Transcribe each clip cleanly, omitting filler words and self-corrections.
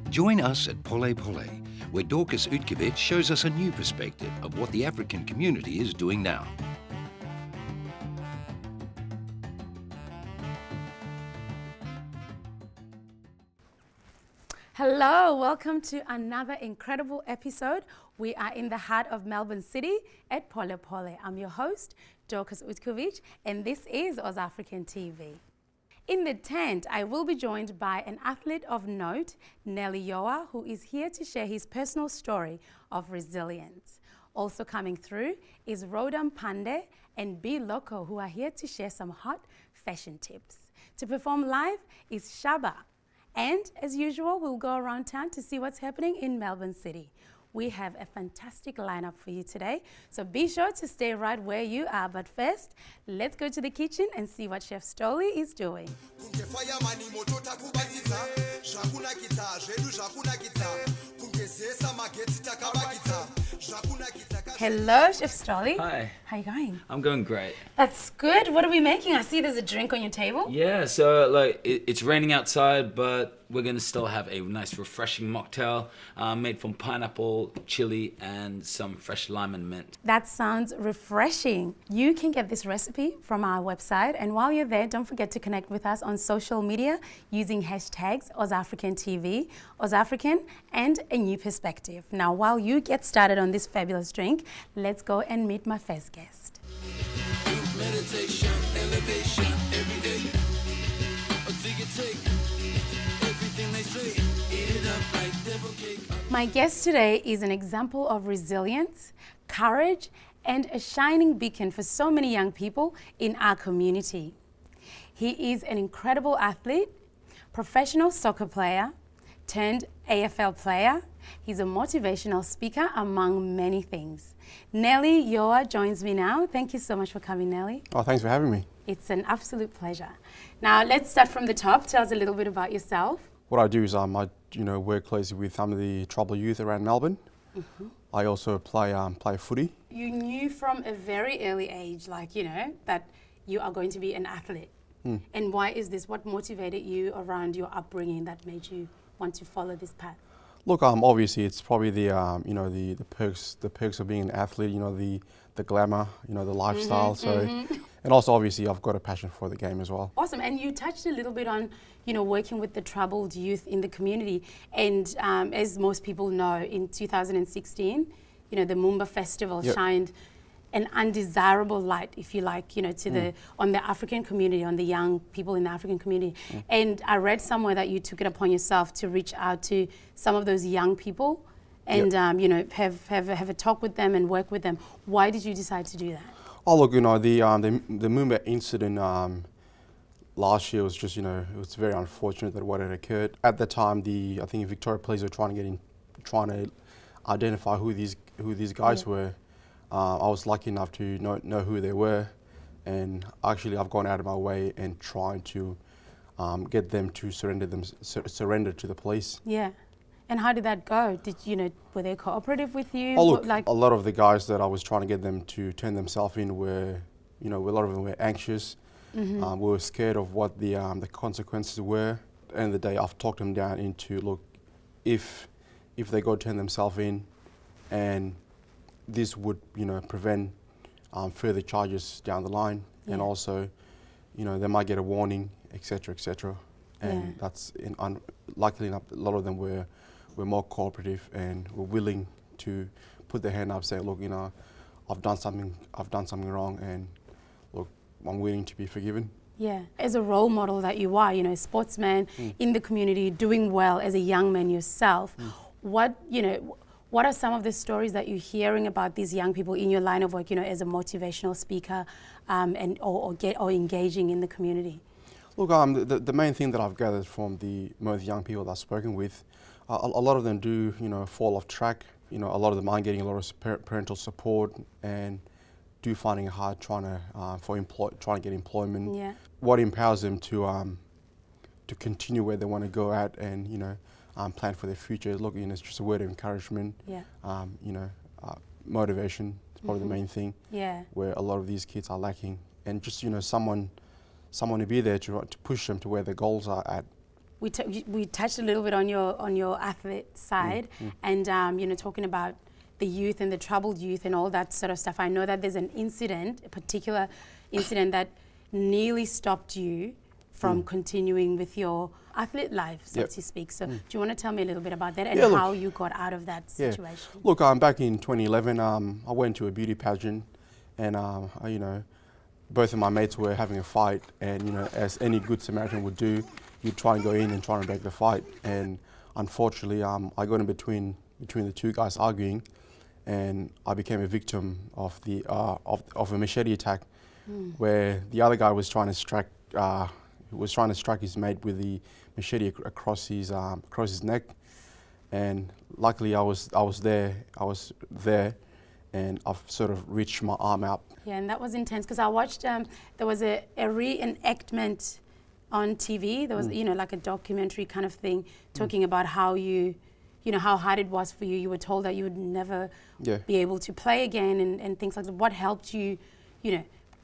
Join us at Pole Pole, where Dorcas Utkiewicz shows us a new perspective of what the African community is doing now. Hello, welcome to another incredible episode. We are in the heart of Melbourne City at Pole Pole. I'm your host, Dorcas Utkiewicz, and this is Oz African TV. In the tent, I will be joined by an athlete of note, Nelly Yoa, who is here to share his personal story of resilience. Also coming through is Rhoda, Mphande, and Loko, who are here to share some hot fashion tips. To perform live is Shabba. And as usual, we'll go around town to see what's happening in Melbourne City. We have a fantastic lineup for you today, so be sure to stay right where you are. But first, let's go to the kitchen and see what Chef Stoli is doing. Hello, Chef Stoli. Hi. How you going? I'm going great. That's good. What are we making? I see there's a drink on your table. Yeah, so it's raining outside, but we're gonna still have a nice refreshing mocktail made from pineapple, chili, and some fresh lime and mint. That sounds refreshing. You can get this recipe from our website, and while you're there, don't forget to connect with us on social media using hashtags OzAfricanTV, OzAfrican, and A New Perspective. Now, while you get started on this fabulous drink, let's go and meet my first guest. Meditation, elevation, every day. Everything they say, eat it up like devil cake. My guest today is an example of resilience, courage, and a shining beacon for so many young people in our community. He is an incredible athlete, professional soccer player, turned AFL player. He's a motivational speaker, among many things. Nelly Yoa joins me now. Thank you so much for coming, Nelly. Oh, thanks for having me. It's an absolute pleasure. Now, let's start from the top. Tell us a little bit about yourself. What I do is I work closely with some of the troubled youth around Melbourne. Mm-hmm. I also play footy. You knew from a very early age, that you are going to be an athlete. Mm. And why is this? What motivated you around your upbringing that made you want to follow this path? Look, obviously it's probably the perks of being an athlete. The glamour, the lifestyle. And also obviously I've got a passion for the game as well. Awesome. And you touched a little bit on, working with the troubled youth in the community. And as most people know, in 2016, the Moomba Festival shined an undesirable light, if you like, on the African community, on the young people in the African community. Mm. And I read somewhere that you took it upon yourself to reach out to some of those young people and, have a talk with them and work with them. Why did you decide to do that? Oh, look, the Moomba incident last year was just, it was very unfortunate that what had occurred. At the time, I think Victoria Police were trying to identify who these guys were. I was lucky enough to know who they were, and actually I've gone out of my way and trying to get them to surrender to the police. Yeah. And how did that go? Were they cooperative with you? Oh, look, a lot of the guys that I was trying to get them to turn themselves in were, a lot of them were anxious. Mm-hmm. We were scared of what the consequences were. At the end of the day, I've talked them down into, look, if they go turn themselves in, and this would, prevent further charges down the line, and also, they might get a warning, etc., etc. And that's luckily enough, a lot of them were more cooperative and were willing to put their hand up, say, look, I've done something wrong, and look, I'm willing to be forgiven. Yeah, as a role model that you are, a sportsman in the community, doing well as a young man yourself. What are some of the stories that you're hearing about these young people in your line of work, as a motivational speaker, or engaging in the community? Look, the main thing that I've gathered from the most young people that I've spoken with, a lot of them do, fall off track. A lot of them aren't getting a lot of parental support and do finding it hard trying to get employment. Yeah. What empowers them to continue where they want to go at and plan for their future? Look, it's just a word of encouragement. Yeah. Motivation is probably the main thing. Yeah. Where a lot of these kids are lacking, and just someone to be there to push them to where their goals are at. we touched a little bit on your athlete side, and talking about the youth and the troubled youth and all that sort of stuff. I know that there's an incident, a particular incident that nearly stopped you from continuing with your athlete life, so to speak. So do you want to tell me a little bit about that and how you got out of that situation? Look, back in 2011, I went to a beauty pageant, and both of my mates were having a fight, and as any good Samaritan would do, you try and go in and try and break the fight. And unfortunately, I got in between the two guys arguing, and I became a victim of of a machete attack, where the other guy was trying to strike his mate with the machete across his neck, and luckily I was there, and I've sort of reached my arm out. Yeah, and that was intense because I watched. There was a reenactment on TV. There was like a documentary kind of thing talking about how how hard it was for you. You were told that you would never be able to play again and things like that. What helped you,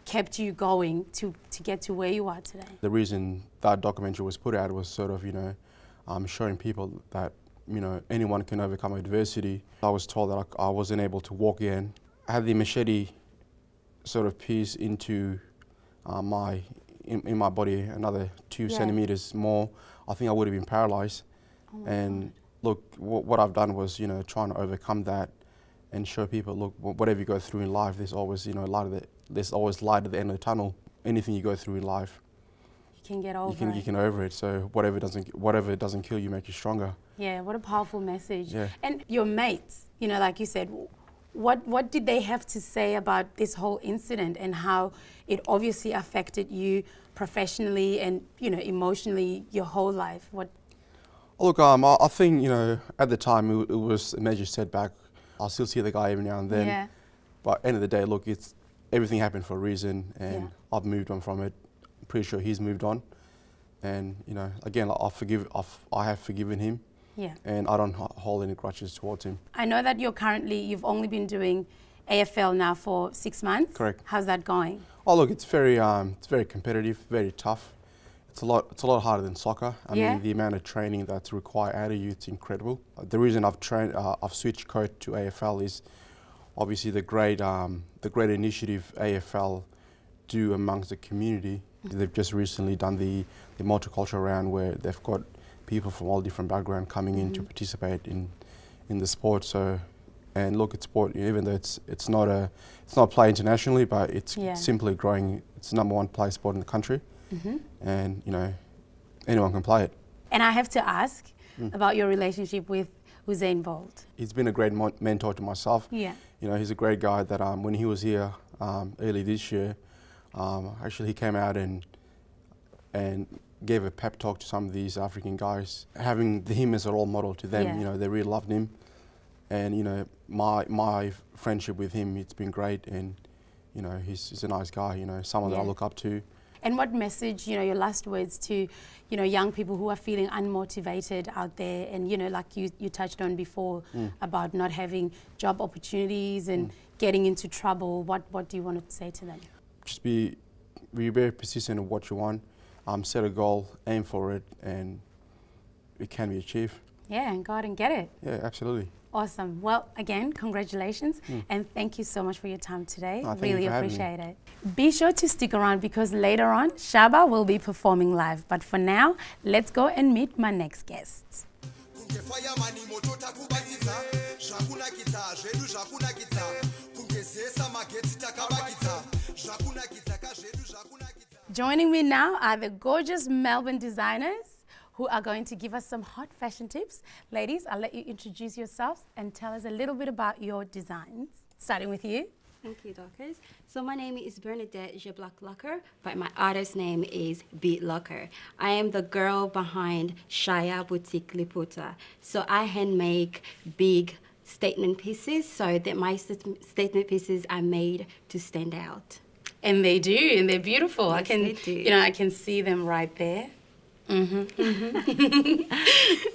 kept you going to get to where you are today? The reason that documentary was put out was sort of, showing people that, anyone can overcome adversity. I was told that I wasn't able to walk again. I had the machete sort of pierced into in my body another 2 centimeters more. I think I would have been paralyzed. And look, what I've done was, trying to overcome that and show people, look, whatever you go through in life, there's always, there's always light at the end of the tunnel. Anything you go through in life, you can get over it. You can over it. So whatever doesn't kill you, make you stronger. Yeah, what a powerful message. Yeah. And your mates, like you said, what did they have to say about this whole incident and how it obviously affected you professionally and emotionally your whole life? Look, I think at the time it was a major setback. I still see the guy every now and then. Yeah. But at the end of the day, look, everything happened for a reason, and I've moved on from it. I'm pretty sure he's moved on, and again, I have forgiven him. Yeah. And I don't hold any grudges towards him. I know that you've only been doing AFL now for 6 months. Correct. How's that going? Oh, look, it's very competitive, very tough. It's a lot harder than soccer. I mean, the amount of training that's required out of you, it's incredible. The reason I've switched coach to AFL is obviously the great initiative AFL do amongst the community. They've just recently done the multicultural round where they've got people from all different backgrounds coming in to participate in the sport. So, and look, it's sport, even though it's not played internationally, but it's simply growing. It's the #1 play sport in the country. And anyone can play it. And I have to ask about your relationship with Usain Bolt. He's been a great mentor to myself. Yeah. He's a great guy that when he was here early this year, actually he came out and gave a pep talk to some of these African guys, having him as a role model to them. They really loved him, and my friendship with him, it's been great, and he's a nice guy. Someone that I look up to. And what message, your last words to, young people who are feeling unmotivated out there and, like you touched on before about not having job opportunities and getting into trouble, what do you want to say to them? Just be very persistent in what you want, set a goal, aim for it, and it can be achieved. Yeah, and go out and get it. Yeah, absolutely. Awesome. Well, again, congratulations and thank you so much for your time today. Really appreciate it. Be sure to stick around because later on, Shabba will be performing live. But for now, let's go and meet my next guest. Joining me now are the gorgeous Melbourne designers who are going to give us some hot fashion tips. Ladies, I'll let you introduce yourselves and tell us a little bit about your designs. Starting with you. Thank you, Dorcas. So my name is Bernadette Jeblack-Locker, but my artist name is Beat Locker. I am the girl behind Shaya Boutique Liputa. So I hand make big statement pieces so that my statement pieces are made to stand out. And they do, and they're beautiful. Yes, they do. I can see them right there.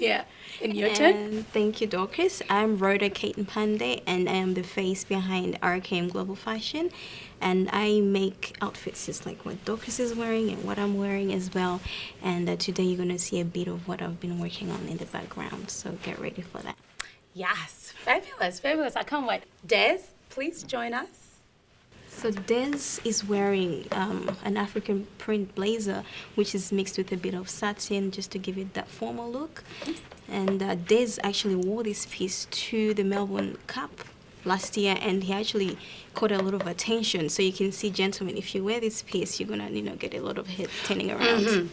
Yeah. And your turn? Thank you, Dorcas. I'm Rhoda Mphande, and I am the face behind RKM Global Fashion. and I make outfits just like what Dorcas is wearing and what I'm wearing as well. And today you're going to see a bit of what I've been working on in the background, so get ready for that. Yes, fabulous, fabulous. I can't wait. Des, please join us. So Des is wearing an African print blazer, which is mixed with a bit of satin just to give it that formal look. And Des actually wore this piece to the Melbourne Cup last year, and he actually caught a lot of attention. So you can see, gentlemen, if you wear this piece, you're gonna, get a lot of heads turning around.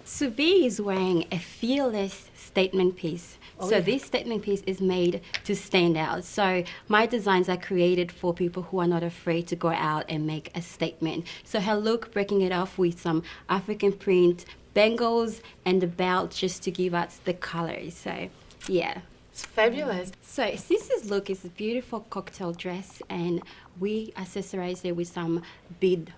So B is wearing a fearless statement piece. This statement piece is made to stand out. So my designs are created for people who are not afraid to go out and make a statement. So her look, breaking it off with some African print, bangles, and the belt just to give us the colors. So yeah. It's fabulous. So Sis's look is a beautiful cocktail dress, and we accessorize it with some bead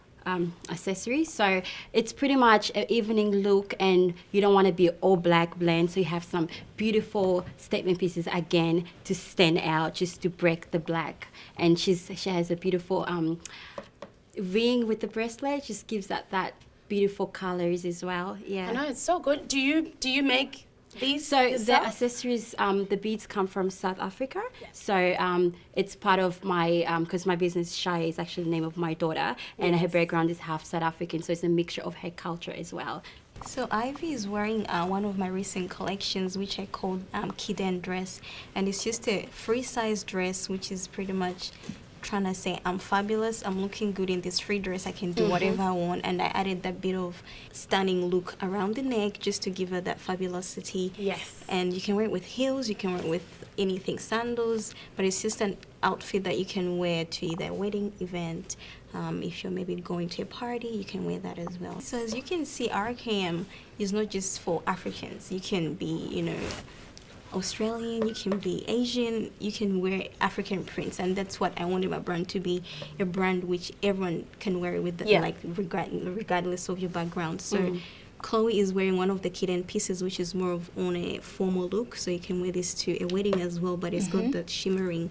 accessories. So it's pretty much an evening look, and you don't want to be all black blend, so you have some beautiful statement pieces again to stand out, just to break the black. And she has a beautiful ring with the bracelet, just gives that beautiful colors as well. Yeah. I know, it's so good. Do you make these So yourself? the accessories, the beads come from South Africa. So it's part of my, because my business, Shaya, is actually the name of my daughter, and her background is half South African, so it's a mixture of her culture as well. So Ivy is wearing one of my recent collections, which I called Kiden dress, and it's just a free size dress, which is pretty much trying to say I'm fabulous, I'm looking good in this free dress, I can do whatever I want. And I added that bit of stunning look around the neck just to give her that fabulosity. Yes. And you can wear it with heels, you can wear it with anything, sandals, but it's just an outfit that you can wear to either a wedding event. If you're maybe going to a party, you can wear that as well. So as you can see, RKM is not just for Africans. You can be, Australian, you can be Asian, you can wear African prints, and that's what I wanted my brand to be, a brand which everyone can wear with, regardless of your background. So Chloe is wearing one of the kitten pieces, which is more of on a formal look, so you can wear this to a wedding as well, but it's got that shimmering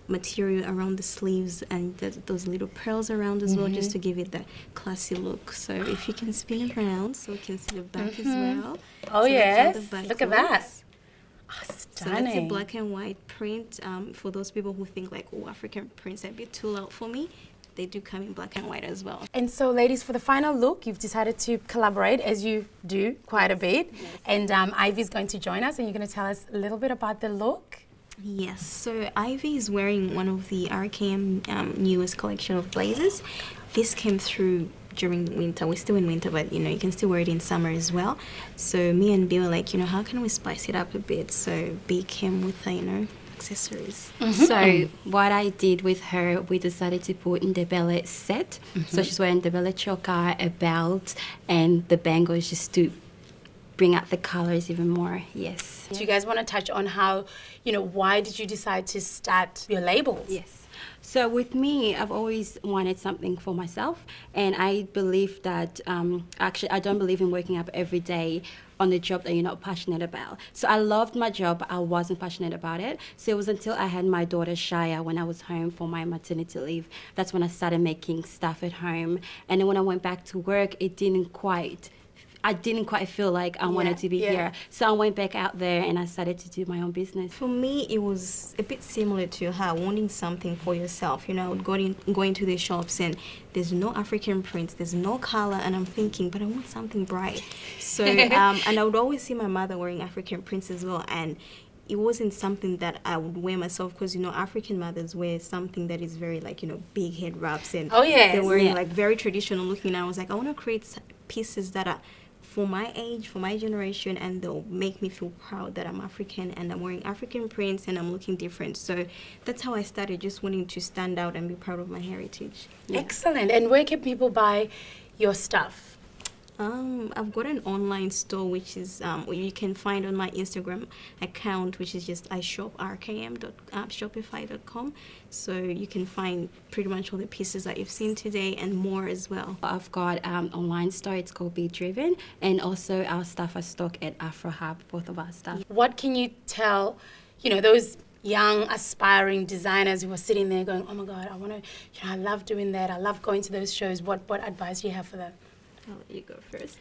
material around the sleeves and those little pearls around as well, just to give it that classy look. So if you can spin it around so we can see the back as well. Oh, So yes, that's how the back look at that. looks. Oh, So that's a stunning. black and white print. For those people who think like, oh, African prints are a bit too loud for me, they do come in black and white as well. And so, ladies, for the final look, you've decided to collaborate, as you do quite a bit. And Ivy's going to join us, and you're going to tell us a little bit about the look. Yes, so Ivy is wearing one of the RKM newest collection of blazers. This came through during winter. We're still in winter, but you can still wear it in summer as well. So me and B were like, how can we spice it up a bit? So B came with accessories. So what I did with her, we decided to put in the belly set. So she's wearing the belly choker, a belt, and the bangles just to bring out the colors even more. Yes. Do you guys want to touch on how, why did you decide to start your labels? Yes. So with me, I've always wanted something for myself, and I believe that actually I don't believe in waking up every day on a job that you're not passionate about. So I loved my job, but I wasn't passionate about it. So it was until I had my daughter Shaya when I was home for my maternity leave. That's when I started making stuff at home. And then when I went back to work, I didn't quite feel like I wanted to be here. So I went back out there and I started to do my own business. For me, it was a bit similar to her wanting something for yourself. I would go into the shops and there's no African prints, there's no color, and I'm thinking, but I want something bright. So, and I would always see my mother wearing African prints as well, and it wasn't something that I would wear myself because, African mothers wear something that is very big head wraps, and they're wearing very traditional looking. And I was like, I want to create pieces that are for my age, for my generation, and they'll make me feel proud that I'm African and I'm wearing African prints and I'm looking different. So that's how I started, just wanting to stand out and be proud of my heritage. Excellent. And where can people buy your stuff? I've got an online store which is you can find on my Instagram account, which is just ishop.rkm.shopify.com. So you can find pretty much all the pieces that you've seen today and more as well. I've got online store, it's called Be Driven, and also our stuff are stocked at Afro Hub, both of our stuff. What can you tell, those young aspiring designers who are sitting there going, oh my God, I want to, I love doing that. I love going to those shows. What advice do you have for them? I'll let you go first.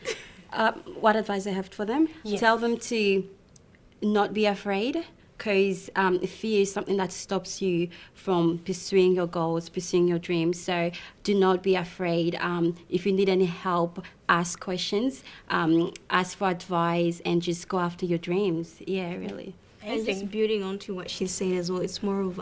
What advice I have for them? Yes. Tell them to not be afraid, because fear is something that stops you from pursuing your goals, pursuing your dreams. So do not be afraid. If you need any help, ask questions, ask for advice, and just go after your dreams. Yeah, really. And just building on to what she said as well, it's more of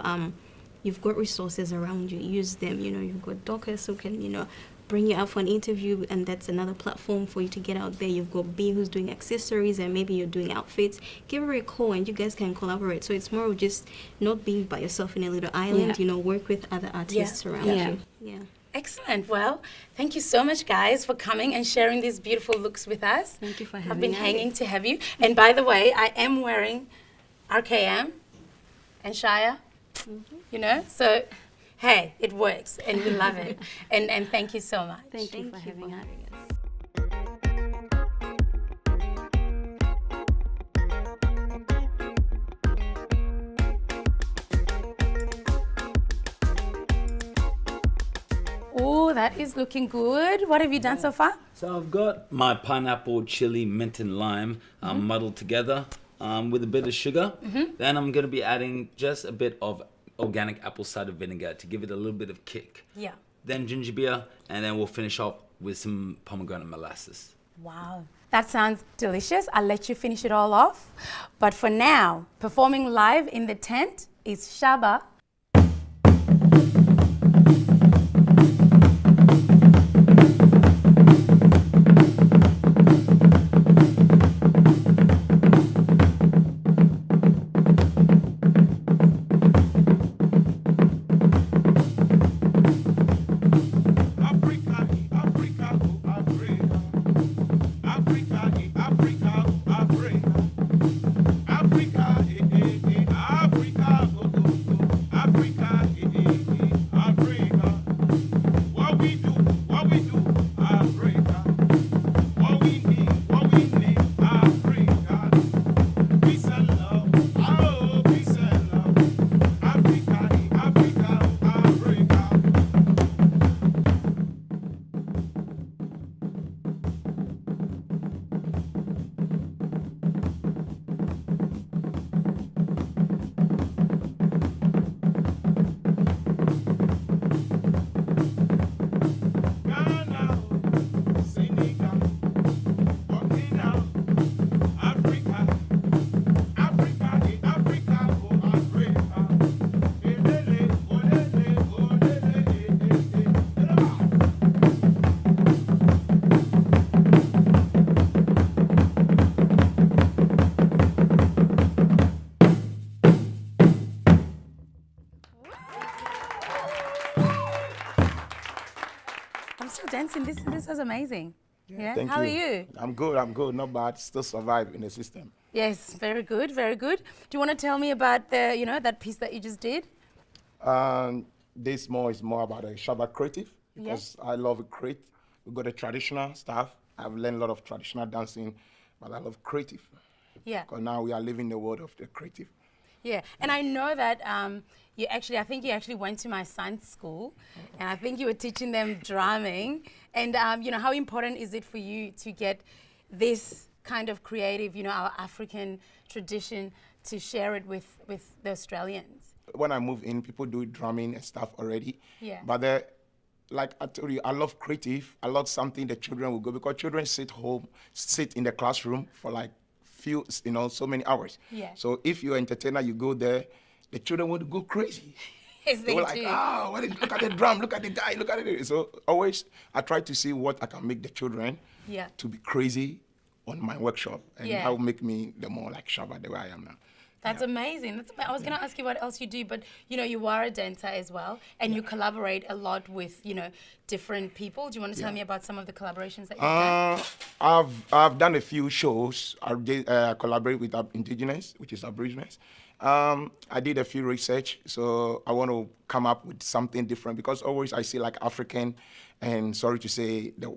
you've got resources around you, use them. You've got Dorcas who can, bring you out for an interview, and that's another platform for you to get out there. You've got B who's doing accessories, and maybe you're doing outfits. Give her a call and you guys can collaborate. So it's more of just not being by yourself in a little island, work with other artists around you. Yeah. Excellent. Well, thank you so much, guys, for coming and sharing these beautiful looks with us. Thank you for having I've been us. hanging to have you. And by the way, I am wearing RKM and Shia, so hey, it works and we love it. And thank you so much. Thank you for having us. Oh, that is looking good. What have you done so far? So I've got my pineapple, chili, mint and lime muddled together with a bit of sugar. Then I'm going to be adding just a bit of organic apple cider vinegar to give it a little bit of kick. Yeah. Then ginger beer, and then we'll finish off with some pomegranate molasses. Wow. That sounds delicious. I'll let you finish it all off. But for now, performing live in the tent is Shabba. I'm still dancing. This is amazing. Yeah. Thank How you. are you? I'm good, not bad. Still survive in the system. Yes, very good, very good. Do you want to tell me about the, that piece that you just did? This is more about a Shabba creative because I love it create. We got the traditional stuff. I've learned a lot of traditional dancing, but I love creative. Yeah. Because now we are living the world of the creative. Yeah, and I know that I think you actually went to my son's school, and I think you were teaching them drumming. And how important is it for you to get this kind of creative, our African tradition, to share it with the Australians? When I move in, people do drumming and stuff already. Yeah. But like I told you, I love creative. I love something the children will go, because children sit in the classroom for like so many hours. Yeah. So if you're an entertainer, you go there, the children want to go crazy. Yes, They were like, look at the drum, look at the guy, look at it. So always I try to see what I can make the children to be crazy on my workshop, and that will make me the more like Shabba the way I am now. That's amazing. I was going to ask you what else you do, but you are a dancer as well, and you collaborate a lot with different people. Do you want to tell me about some of the collaborations that you've done? I've done a few shows. I collaborate with Indigenous, which is Aborigines. I did a few research, so I want to come up with something different, because always I see like African and, sorry to say, the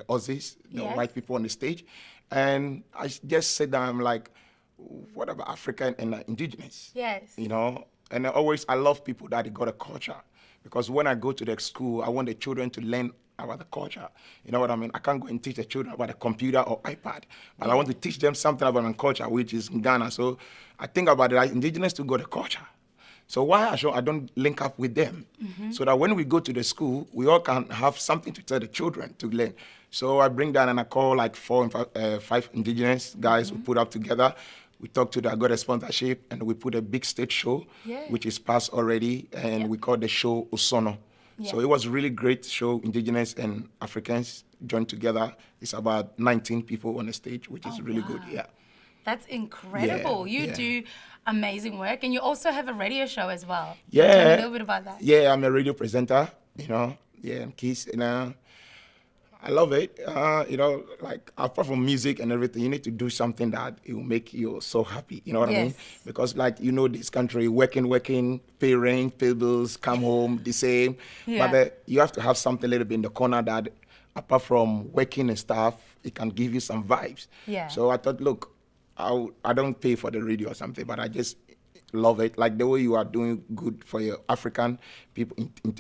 Aussies, the white people on the stage, and I just said that I'm like, what about African and indigenous? Yes. You know, and I love people that they got a culture, because when I go to the school, I want the children to learn about the culture. You know what I mean? I can't go and teach the children about a computer or iPad, but I want to teach them something about my culture, which is in Ghana. So I think about it, indigenous to got a culture. So why I don't link up with them? So that when we go to the school, we all can have something to tell the children to learn. So I bring down and I call like 4 and 5 indigenous guys who put up together. We talked to them, I got a sponsorship, and we put a big stage show, which is passed already, and we called the show Osono. So it was a really great show. Indigenous and Africans joined together. It's about 19 people on the stage, which is really good. Yeah. That's incredible. You do amazing work, and you also have a radio show as well. Yeah. Tell me a little bit about that. Yeah, I'm a radio presenter, you know. Yeah, and Kiss, and I love it. You know, like apart from music and everything, you need to do something that it will make you so happy. You know what I mean? Because like, you know, this country, working, pay rent, pay bills, come home, the same. But you have to have something a little bit in the corner that, apart from working and stuff, it can give you some vibes. Yeah. So I thought, look, I don't pay for the radio or something, but I just love it. Like the way you are doing good for your African people,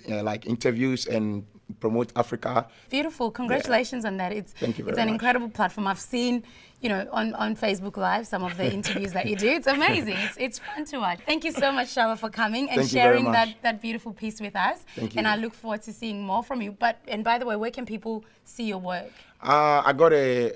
like interviews and promote Africa. Beautiful. Congratulations on that. Thank you very It's an much. incredible platform. I've seen, you know, on Facebook Live, some of the interviews that you do. It's amazing. It's fun to watch. Thank you so much, Shabba, for coming and Thank you very sharing much. that beautiful piece with us. Thank you. And I look forward to seeing more from you. And by the way, where can people see your work? I got a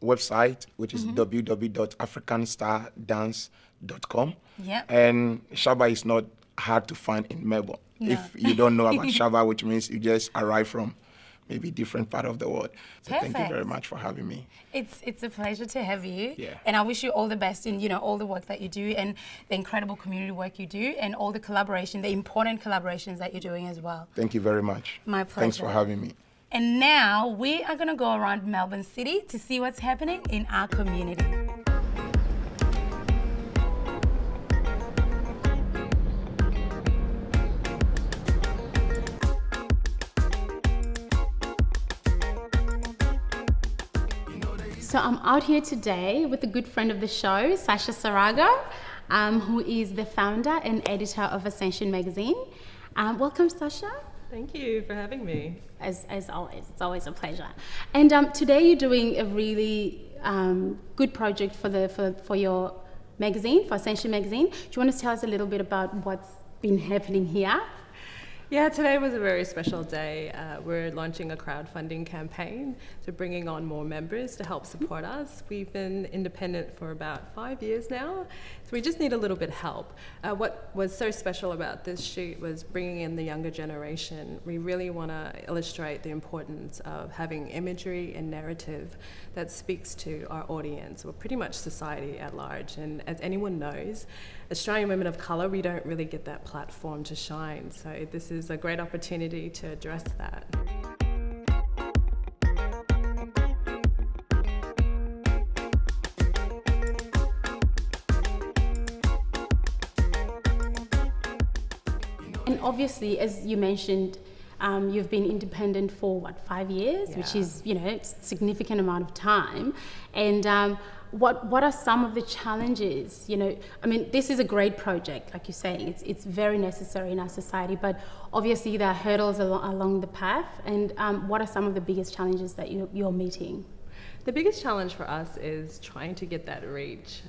website, which is www.africanstardance.com. Yeah. And Shabba is not hard to find in Melbourne. No. If you don't know about Shabba, which means you just arrive from maybe different part of the world. So thank you Perfect. very much for having me. It's a pleasure to have you. Yeah. And I wish you all the best in, you know, all the work that you do and the incredible community work you do and all the collaboration, the important collaborations that you're doing as well. Thank you very much. My pleasure. Thanks for having me. And now we are going to go around Melbourne City to see what's happening in our community. So I'm out here today with a good friend of the show, Sara Sarago, who is the founder and editor of Ascension magazine. Welcome, Sasha. Thank you for having me. As always, it's always a pleasure. And today you're doing a really good project for your magazine, for Ascension magazine. Do you want to tell us a little bit about what's been happening here? Yeah, today was a very special day. We're launching a crowdfunding campaign, so bringing on more members to help support us. We've been independent for about 5 years now, so we just need a little bit of help. What was so special about this shoot was bringing in the younger generation. We really want to illustrate the importance of having imagery and narrative that speaks to our audience, or pretty much society at large. And as anyone knows, Australian women of colour, we don't really get that platform to shine. So this is a great opportunity to address that. And obviously, as you mentioned, you've been independent for 5 years, which is, you know, a significant amount of time. And what are some of the challenges? You know, I mean, this is a great project, like you say, it's very necessary in our society, but obviously there are hurdles along the path. And what are some of the biggest challenges that you're meeting? The biggest challenge for us is trying to get that reach,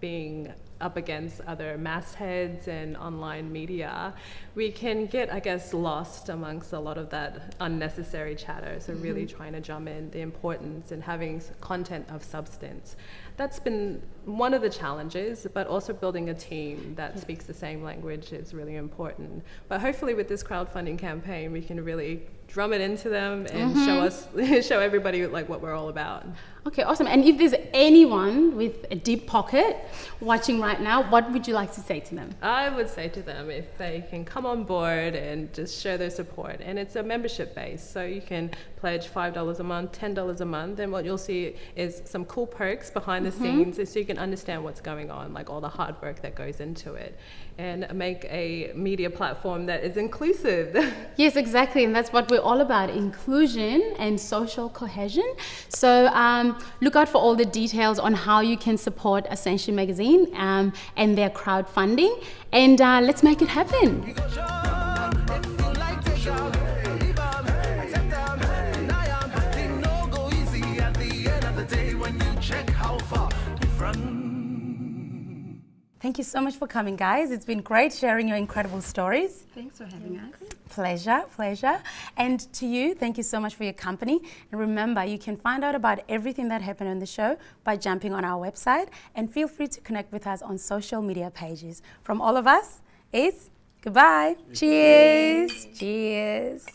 being up against other mastheads and online media. We can get, I guess, lost amongst a lot of that unnecessary chatter. So really trying to drum in the importance and having content of substance. That's been one of the challenges, but also building a team that speaks the same language is really important. But hopefully with this crowdfunding campaign, we can really drum it into them and show everybody like what we're all about. Okay, awesome. And if there's anyone with a deep pocket watching right now, what would you like to say to them? I would say to them if they can come on board and just show their support. And it's a membership base, so you can pledge $5 a month, $10 a month, and what you'll see is some cool perks behind the scenes so you can understand what's going on, like all the hard work that goes into it, and make a media platform that is inclusive. Yes, exactly, and that's what we're we're all about inclusion and social cohesion. So look out for all the details on how you can support Ascension Magazine and their crowdfunding. And let's make it happen. Thank you so much for coming, guys. It's been great sharing your incredible stories. Thanks for having us. Pleasure, pleasure. And to you, thank you so much for your company. And remember, you can find out about everything that happened on the show by jumping on our website, and feel free to connect with us on social media pages. From all of us, it's goodbye. Cheers. Cheers.